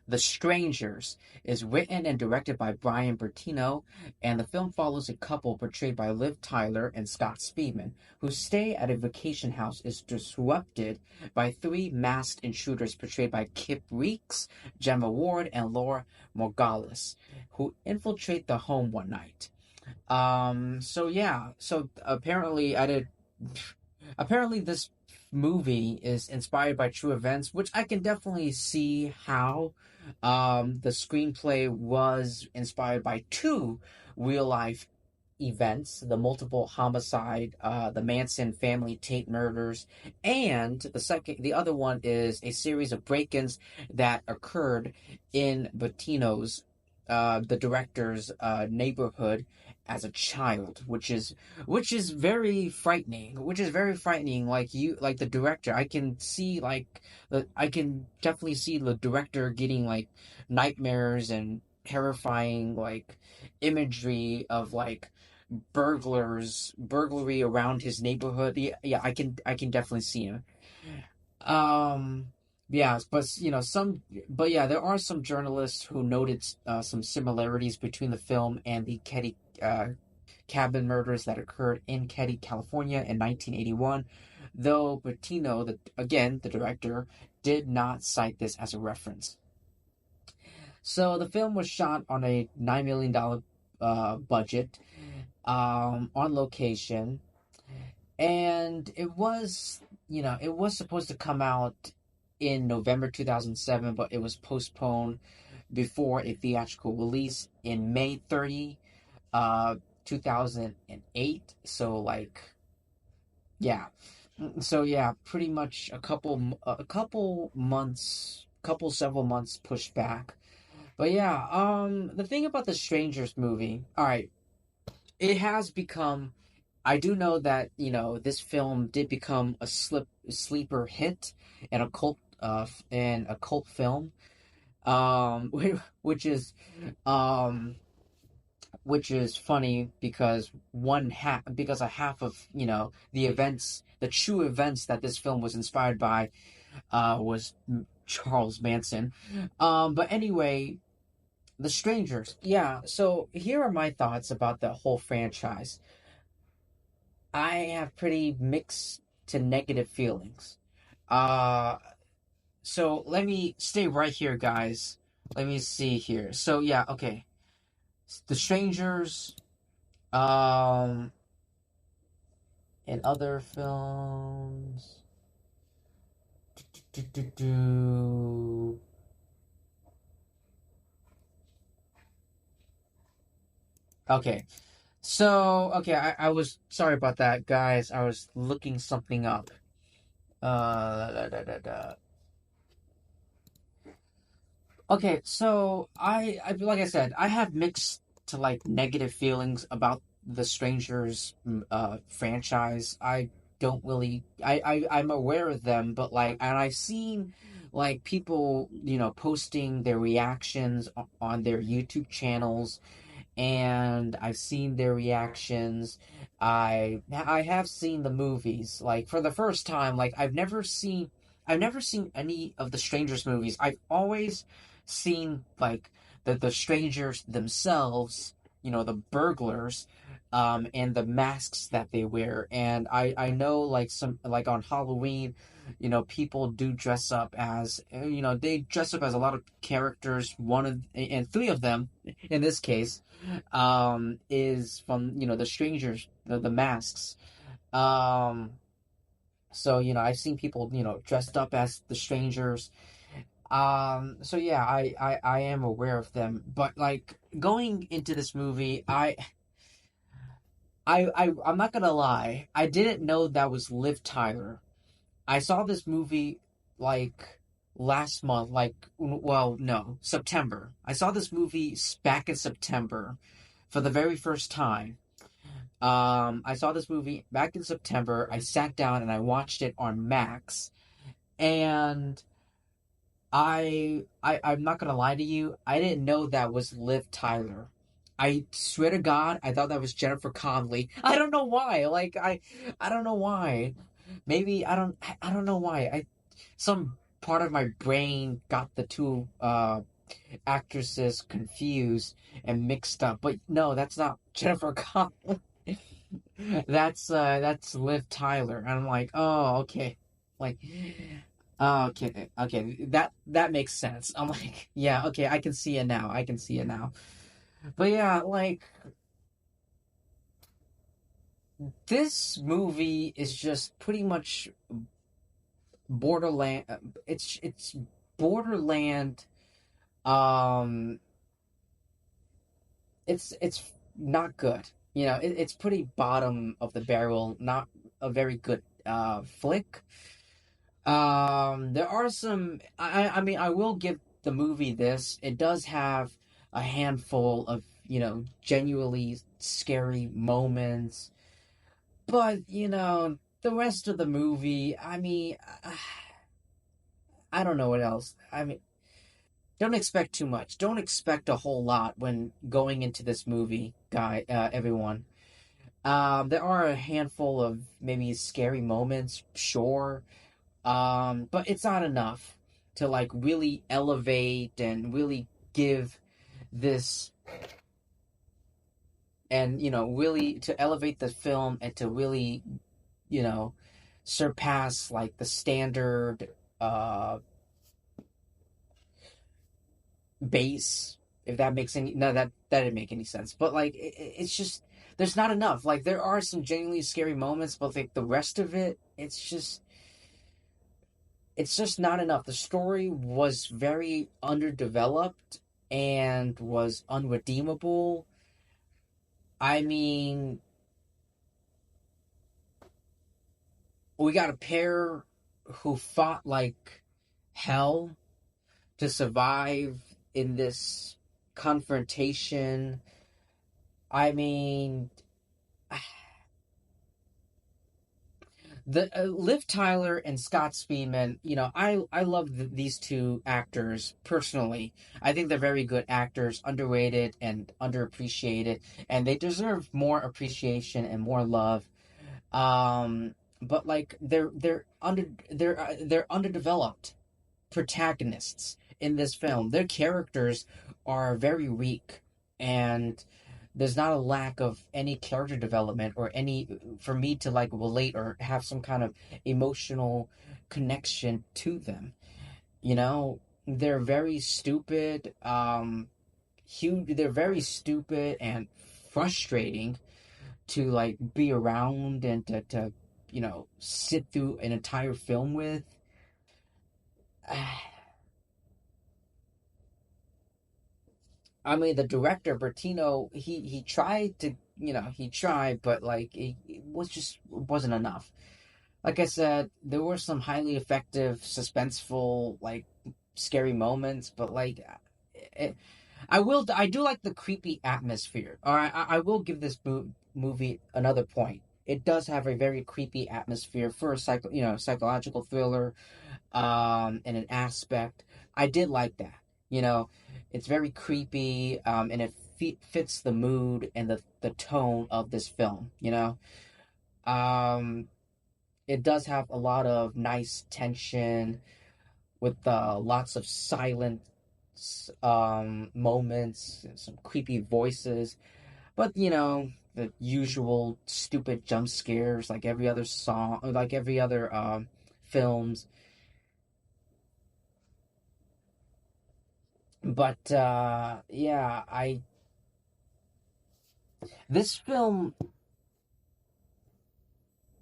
The Strangers is written and directed by Brian Bertino, and the film follows a couple portrayed by Liv Tyler and Scott Speedman, whose stay at a vacation house is disrupted by three masked intruders portrayed by Kip Reeks, Gemma Ward, and Laura Morgullis, who infiltrate the home one night. So yeah, so apparently I did. Apparently, this movie is inspired by true events, which I can definitely see how. The screenplay was inspired by two real life events: the multiple homicide, the Manson family tape murders, and the other one is a series of break-ins that occurred in Bettino's, the director's, neighborhood as a child, which is very frightening. Which is very frightening. Like the director, I can definitely see the director getting like nightmares and terrifying like imagery of like burglary around his neighborhood. Yeah, yeah, I can definitely see him. Um, yeah, but but yeah, there are some journalists who noted some similarities between the film and the Ketty cabin murders that occurred in Ketty, California in 1981, though Bertino, the director, did not cite this as a reference. So the film was shot on a $9 million budget, on location, and it was supposed to come out in November 2007, but it was postponed before a theatrical release in May 30, uh, 2008. So like, yeah, so yeah, pretty much several months pushed back. But yeah, the thing about the Strangers movie, all right, it has become. I do know that this film did become a sleeper hit and a cult film, um, which is um, which is funny because a half of the true events that this film was inspired by, was Charles Manson. But anyway, The Strangers. Yeah. So here are my thoughts about the whole franchise. I have pretty mixed to negative feelings. Uh, so let me stay right here, guys. Let me see here. So yeah, okay. The Strangers, um, and other films. Do. Okay. So, okay, I was sorry about that, guys. I was looking something up. Da, da, da, da. Okay, so like I said, I have mixed to like negative feelings about the Strangers franchise. I don't really I'm aware of them, but like, and I've seen like people, posting their reactions on their YouTube channels, and I've seen their reactions. I have seen the movies like for the first time. Like I've never seen any of the Strangers movies. I've always seen like the Strangers themselves, the burglars, and the masks that they wear. And I know like some like on Halloween, people do dress up as they dress up as a lot of characters. One of and three of them in this case, is from the Strangers, the masks. Um, so I've seen people dressed up as the Strangers. So yeah, I am aware of them, but like going into this movie, I'm not gonna lie, I didn't know that was Liv Tyler. I saw this movie like last month, like, well, no, September. I saw this movie back in September for the very first time. I saw this movie back in September. I sat down and I watched it on Max, and I'm not gonna lie to you. I didn't know that was Liv Tyler. I swear to God, I thought that was Jennifer Connelly. I don't know why. Like I don't know why. Maybe I don't know why. Some part of my brain got the two. actresses confused and mixed up. But no, that's not Jennifer Connelly. That's Liv Tyler. And I'm like, oh, okay. Like, oh, okay, okay, that makes sense. I'm like, yeah, okay, I can see it now. I can see it now. But yeah, like this movie is just pretty much borderland. It's borderland. Um, it's not good. It's pretty bottom of the barrel. Not a very good flick. There are some. I mean, I will give the movie this. It does have a handful of genuinely scary moments, but the rest of the movie. I mean, I don't know what else. I mean, don't expect too much. Don't expect a whole lot when going into this movie, everyone. There are a handful of maybe scary moments, sure. But it's not enough to like really elevate and really give this and really to elevate the film and to really you know surpass like the standard uh base, if that makes any no that didn't make any sense, but like it's just there's not enough. Like there are some genuinely scary moments, but like the rest of it, it's just not enough. The story was very underdeveloped and was unredeemable. I mean, we got a pair who fought like hell to survive in this confrontation. I mean, the Liv Tyler and Scott Speedman, I love these two actors personally. I think they're very good actors, underrated and underappreciated, and they deserve more appreciation and more love. But like they're underdeveloped protagonists in this film. Their characters are very weak, and there's not a lack of any character development or any for me to like relate or have some kind of emotional connection to them. They're very stupid. Huge. They're very stupid and frustrating to like be around and to sit through an entire film with. I mean, the director Bertino, he tried to, he tried, but like it wasn't enough. Like I said, there were some highly effective, suspenseful, like scary moments, but like, it, I do like the creepy atmosphere. All right, I will give this movie another point. It does have a very creepy atmosphere for a psychological thriller, in an aspect. I did like that. You know, it's very creepy, and it fits the mood and the tone of this film. Um, it does have a lot of nice tension with lots of silent moments, some creepy voices, but the usual stupid jump scares like every other song, like every other films. But yeah, I this film,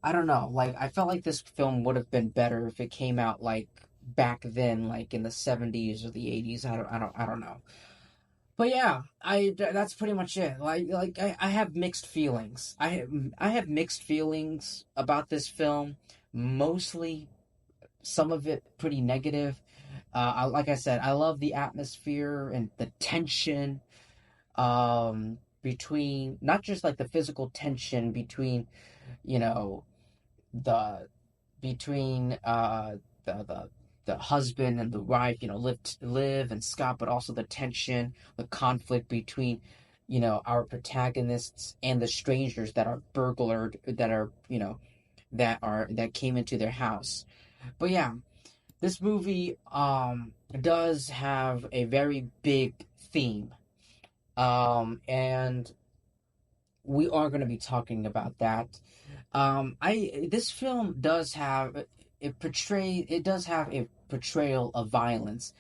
I don't know. Like I felt like this film would have been better if it came out like back then, like in the 70s or the 80s. I don't know. But yeah, that's pretty much it. I have mixed feelings. I have mixed feelings about this film. Mostly, some of it pretty negative. Like I said, I love the atmosphere and the tension between not just like the physical tension between you know the between the husband and the wife, Liv and Scott, but also the tension, the conflict between our protagonists and the strangers that are burglared, that came into their house. But yeah, this movie does have a very big theme, and we are going to be talking about that. I This film does have it does have a portrayal of violence,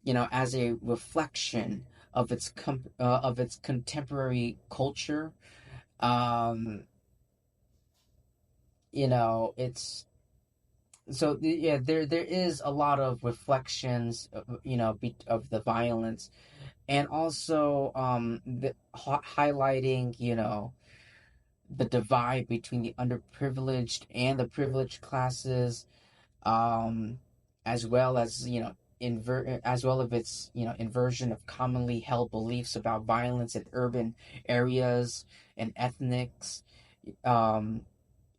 as a reflection of of its contemporary culture. Um, it's yeah, there is a lot of reflections, of the violence, and also highlighting, the divide between the underprivileged and the privileged classes, um, as well as, as well as its, inversion of commonly held beliefs about violence in urban areas and ethnics, um,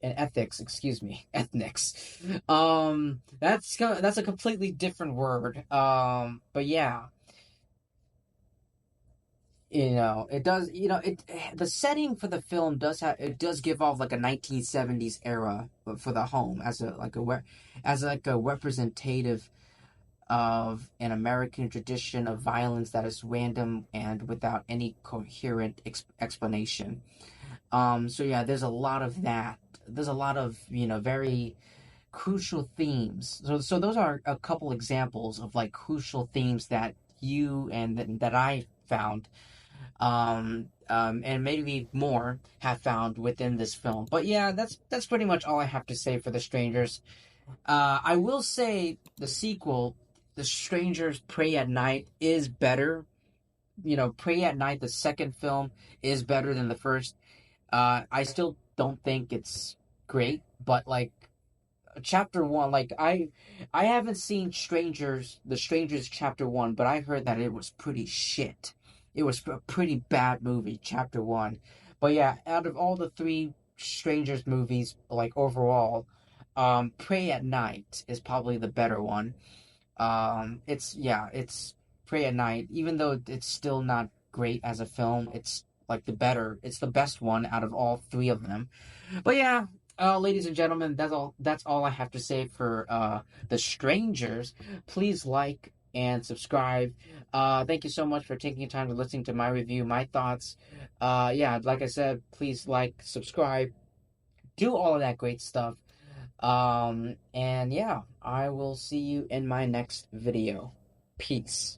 and ethics, excuse me, ethnics. That's a completely different word. But yeah, it does. The setting for the film does give off like a 1970s era for the home, as like a representative of an American tradition of violence that is random and without any coherent explanation. So yeah, there's a lot of that. There's a lot of, very crucial themes. So those are a couple examples of like crucial themes that that I found, and maybe more have found within this film. But yeah, that's pretty much all I have to say for The Strangers. I will say the sequel, The Strangers Pray at Night, is better. Pray at Night, the second film, is better than the first. I still don't think it's great, but like chapter one, like I haven't seen The Strangers chapter one, but I heard that it was pretty shit. It was a pretty bad movie, chapter one. But yeah, out of all the three Strangers movies, like overall, Pray at Night is probably the better one. It's Pray at Night, even though it's still not great as a film. It's the best one out of all three of them. But yeah, ladies and gentlemen, That's all I have to say for The Strangers. Please like and subscribe. Thank you so much for taking time to listening to my review, my thoughts. Yeah, like I said, please like, subscribe, do all of that great stuff. And yeah, I will see you in my next video. Peace.